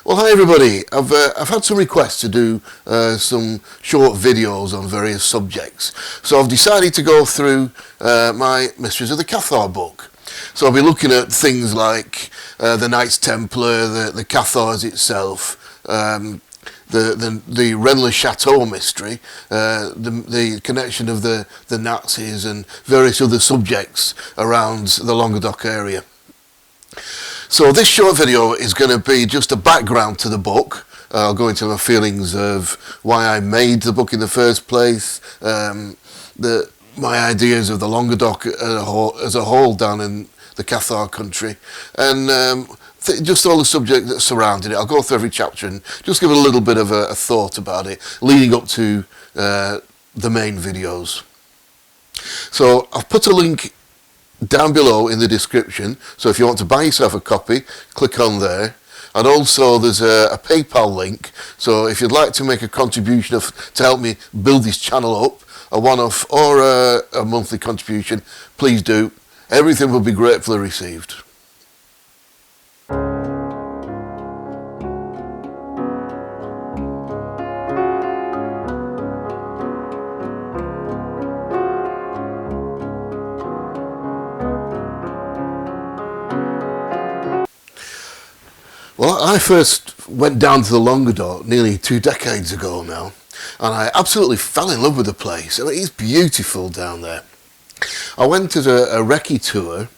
Well, hi everybody. I've had some requests to do some short videos on various subjects, so I've decided to go through my Mysteries of the Cathar book. So I'll be looking at things like the Knights Templar, the Cathars itself, the Rennes-le-Chateau mystery, the connection of the Nazis and various other subjects around the Languedoc area. So this short video is going to be just a background to the book. I'll go into my feelings of why I made the book in the first place, my ideas of the Languedoc as a whole down in the Cathar country, and just all the subject that surrounded it. I'll go through every chapter and just give it a little bit of a thought about it, leading up to the main videos. So I've put a link down below in the description, so if you want to buy yourself a copy, click on there. And also there's a PayPal link, so if you'd like to make a contribution to help me build this channel up, a one-off or a monthly contribution, please do. Everything will be gratefully received. Well, I first went down to the Languedoc nearly 2 decades ago now, and I absolutely fell in love with the place. I mean, it's beautiful down there. I went as a recce tour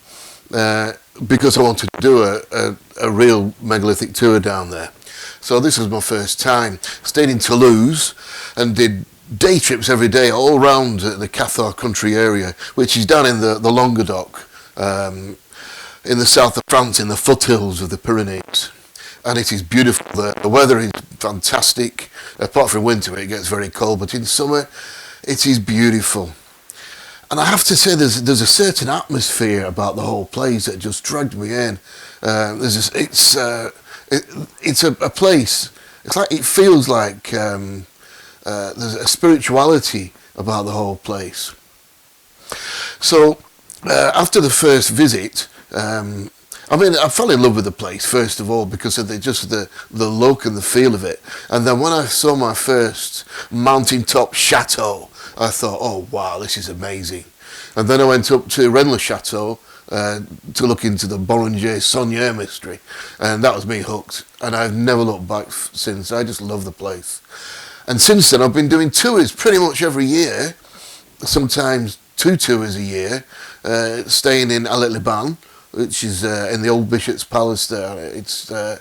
because I wanted to do a real megalithic tour down there. So this was my first time. Stayed in Toulouse and did day trips every day all around the Cathar country area, which is down in the Languedoc, in the south of France, in the foothills of the Pyrenees. And it is beautiful there. The weather is fantastic. Apart from winter, it gets very cold, but in summer, it is beautiful. And I have to say, there's a certain atmosphere about the whole place that just dragged me in. It's a place. It's like, it feels like there's a spirituality about the whole place. So after the first visit, I mean, I fell in love with the place, first of all, because of the look and the feel of it. And then when I saw my first mountaintop chateau, I thought, oh, wow, this is amazing. And then I went up to Rennes-le-Château to look into the Boulanger-Saunier mystery. And that was me hooked. And I've never looked back since. I just love the place. And since then, I've been doing tours pretty much every year, sometimes 2 tours a year, staying in Albigensian, which is in the old Bishop's Palace there.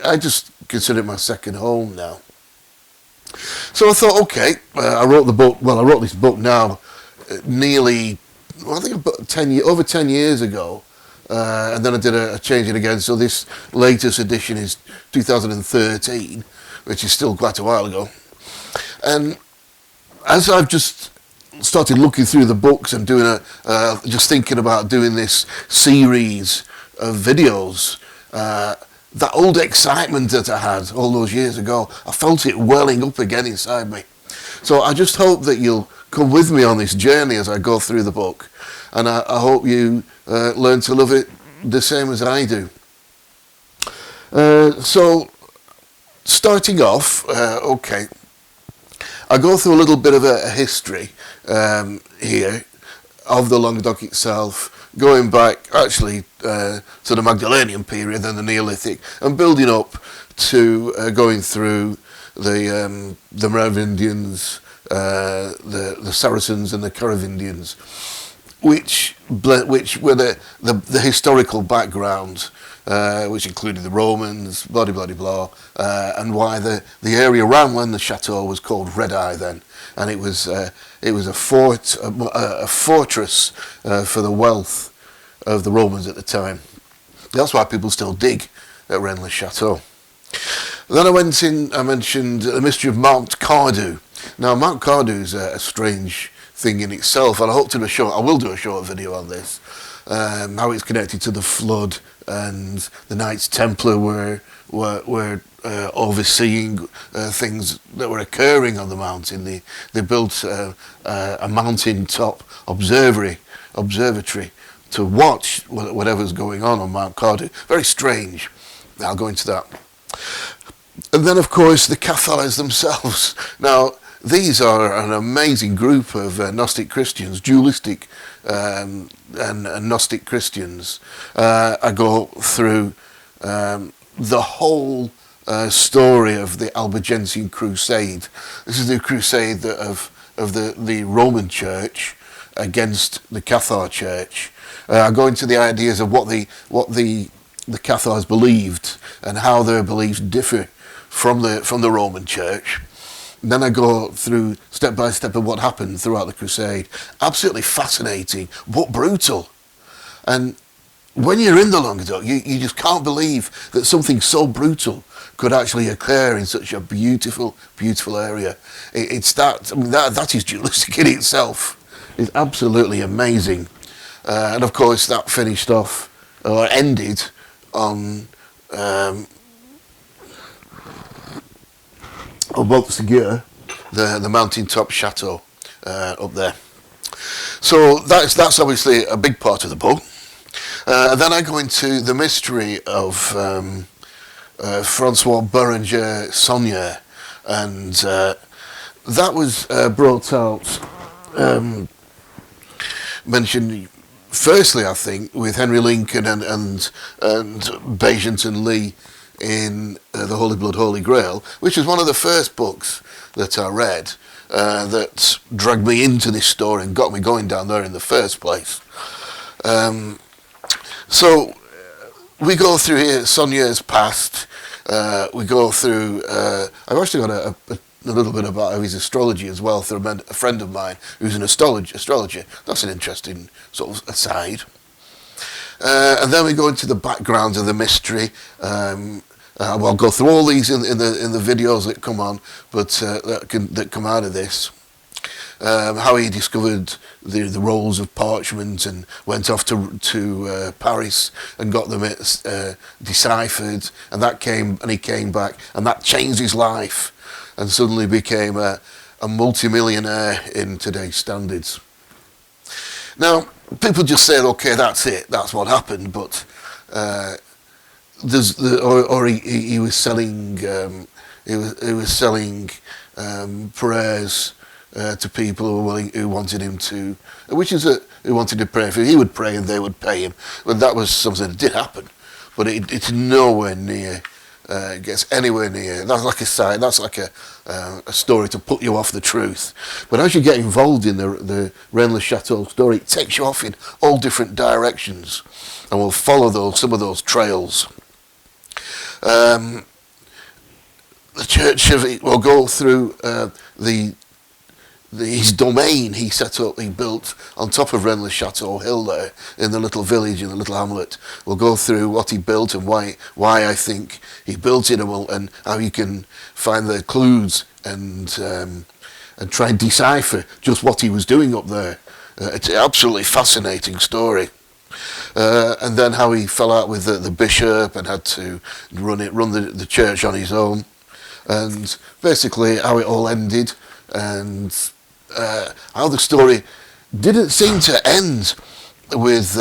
I just consider it my second home now. So I thought, okay, I wrote this book now nearly, I think about over 10 years ago, and then I did a change it again. So this latest edition is 2013, which is still quite a while ago. And as I've just started looking through the books and doing just thinking about doing this series of videos, that old excitement that I had all those years ago, I felt it welling up again inside me. So I just hope that you'll come with me on this journey as I go through the book, and I hope you learn to love it the same as I do. So starting off, okay, I go through a little bit of a history here of the Languedoc itself, going back actually to the Magdalenian period, then the Neolithic, and building up to going through the Merovingians, the Saracens and the Carolingians, which were the historical background, which included the Romans, blah blah blah, and why the area around Rennes-le-Chateau was called Red Eye then, and it was a fortress for the wealth of the Romans at the time. That's why people still dig at Rennes-le-Chateau. Then I mentioned the mystery of Mount Cardew. Now, Mount Cardew is a strange thing in itself, and I will do a short video on this, how it's connected to the flood, and the Knights Templar were overseeing things that were occurring on the mountain. They built a mountain-top observatory to watch whatever's going on Mount Cardew. Very strange. I'll go into that. And then, of course, the Cathars themselves. Now, these are an amazing group of Gnostic Christians, dualistic and Gnostic Christians. I go through the whole story of the Albigensian Crusade. This is the crusade of the Roman Church against the Cathar Church. I go into the ideas of what the Cathars believed and how their beliefs differ from the Roman Church. And then I go through step by step of what happened throughout the Crusade. Absolutely fascinating, but brutal. And when you're in the Languedoc, you just can't believe that something so brutal could actually occur in such a beautiful, beautiful area. That is dualistic in itself. It's absolutely amazing. And of course, that finished off, or ended, on Montségur, the mountaintop chateau up there. So that's obviously a big part of the book. Then I go into the mystery of Francois Bérenger Saunier, and that was brought out, mentioned firstly, I think, with Henry Lincoln and Bagenton Lee in The Holy Blood, Holy Grail, which was one of the first books that I read that dragged me into this story and got me going down there in the first place. So we go through here Saunier's past. We go through. I've actually got a little bit about his astrology as well through a friend of mine who's an astrologer. That's an interesting sort of aside. And then we go into the background of the mystery. I'll go through all these in the videos that come on, but that come out of this. How he discovered the rolls of parchment and went off to Paris and got them deciphered, and he came back, and that changed his life, and suddenly became a multi-millionaire in today's standards. Now, people just say, okay, that's it, that's what happened, but he was selling prayers to people who wanted him to, who wanted to pray for him. He would pray and they would pay him. But that was something that did happen, but it's nowhere near. Gets anywhere near. That's like a sign. That's like a story to put you off the truth. But as you get involved in the Rennes-le-Chateau story, it takes you off in all different directions, and we'll follow some of those trails. The church will go through his domain he built on top of Rennes-le-Chateau hill there in the little village, in the little hamlet. We'll go through what he built and why I think he built it, and how you can find the clues and try and decipher just what he was doing up there. It's an absolutely fascinating story. And then how he fell out with the bishop and had to run the church on his own, and basically how it all ended, and how the story didn't seem to end with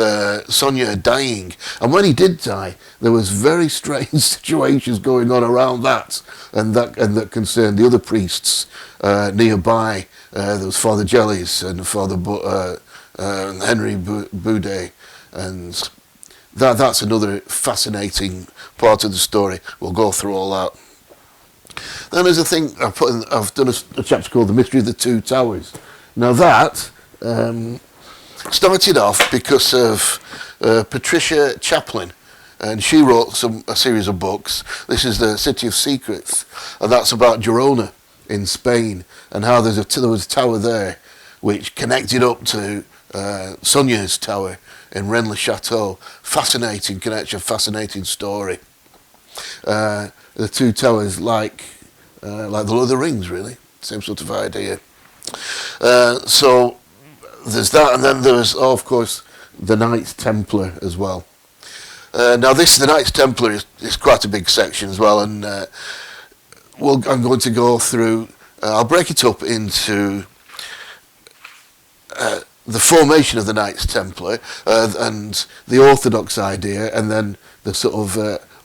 Saunier dying. And when he did die, there was very strange situations going on around that, and that concerned the other priests nearby. There was Father Jellies and Father Henry Boudet, and that's another fascinating part of the story. We'll go through all that. Then there's a thing I've done a chapter called The Mystery of the Two Towers. Now that started off because of Patricia Chaplin, and she wrote a series of books. This is The City of Secrets, and that's about Girona in Spain, and how there was a tower there which connected up to Saunier's tower in Rennes-le-Chateau. Fascinating connection, fascinating story. The two towers, like the Lord of the Rings, really, same sort of idea. So there's that, and then there's, of course, the Knights Templar as well. Now the Knights Templar is quite a big section as well, and I'm going to go through. I'll break it up into the formation of the Knights Templar and the orthodox idea, and then the sort of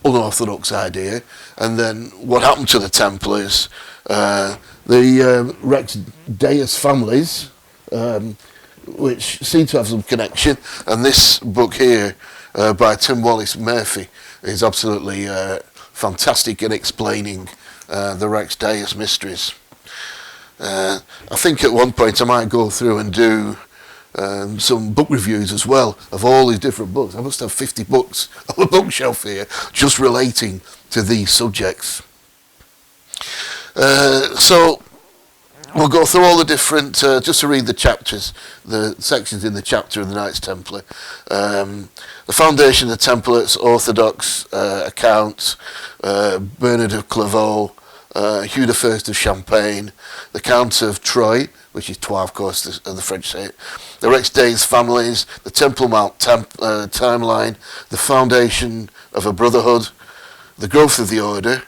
unorthodox idea. And then what happened to the Templars? The Rex Deus families, which seem to have some connection. And this book here by Tim Wallace Murphy is absolutely fantastic in explaining the Rex Deus mysteries. I think at one point I might go through and do some book reviews as well of all these different books. I must have 50 books on the bookshelf here just relating to these subjects. So we'll go through all the different, just to read the chapters, the sections in the chapter of the Knights Templar. The foundation of the Templars, Orthodox accounts, Bernard of Clairvaux, Hugh I of Champagne, the Count of Troyes, which is Troyes, of course, the French say it, the Rex Deus families, the Temple Mount timeline, the foundation of a brotherhood, the growth of the order,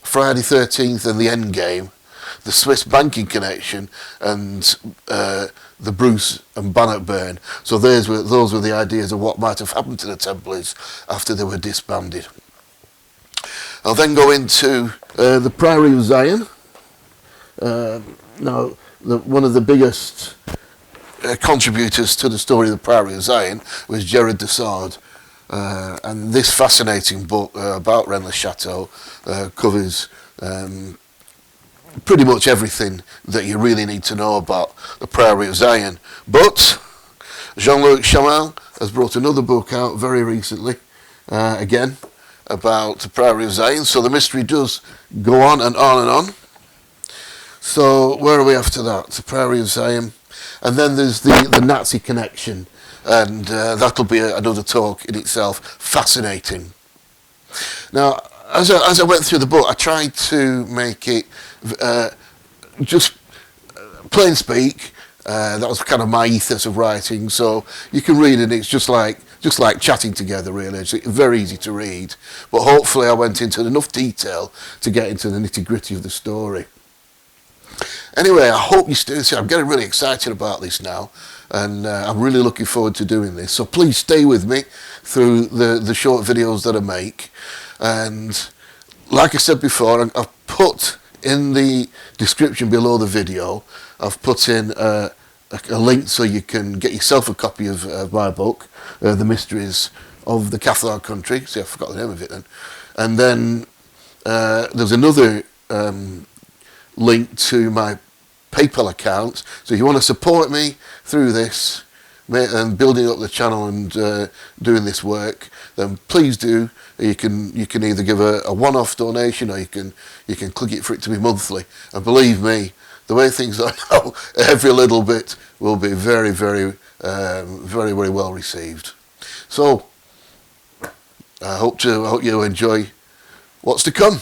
Friday 13th and the Endgame, the Swiss banking connection, and the Bruce and Bannockburn. So those were the ideas of what might have happened to the Templars after they were disbanded. I'll then go into the Priory of Zion. Now, one of the biggest contributors to the story of the Priory of Zion was Gerard de Sade. And this fascinating book about Rennes-le-Château covers pretty much everything that you really need to know about the Priory of Zion. But Jean-Luc Chamal has brought another book out very recently, again, about the Priory of Zion. So the mystery does go on and on and on. So where are we after that? The Priory of Zion. And then there's the Nazi connection. And that'll be another talk in itself. Fascinating. Now, as I went through the book, I tried to make it just plain speak. That was kind of my ethos of writing. So you can read it. It's just like chatting together, really. It's very easy to read. But hopefully I went into enough detail to get into the nitty-gritty of the story. Anyway, I hope you stay. I'm getting really excited about this now. And I'm really looking forward to doing this. So please stay with me through the short videos that I make. And like I said before, I've put in the description below the video, I've put in a link so you can get yourself a copy of my book, The Mysteries of the Cathar Country. See, I forgot the name of it then. And then there's another link to my PayPal account. So if you want to support me through this and building up the channel and doing this work, then please do. You can either give a one-off donation, or you can click it for it to be monthly. And believe me, the way things are now, every little bit will be very, very, very, very well received. So I hope you enjoy what's to come.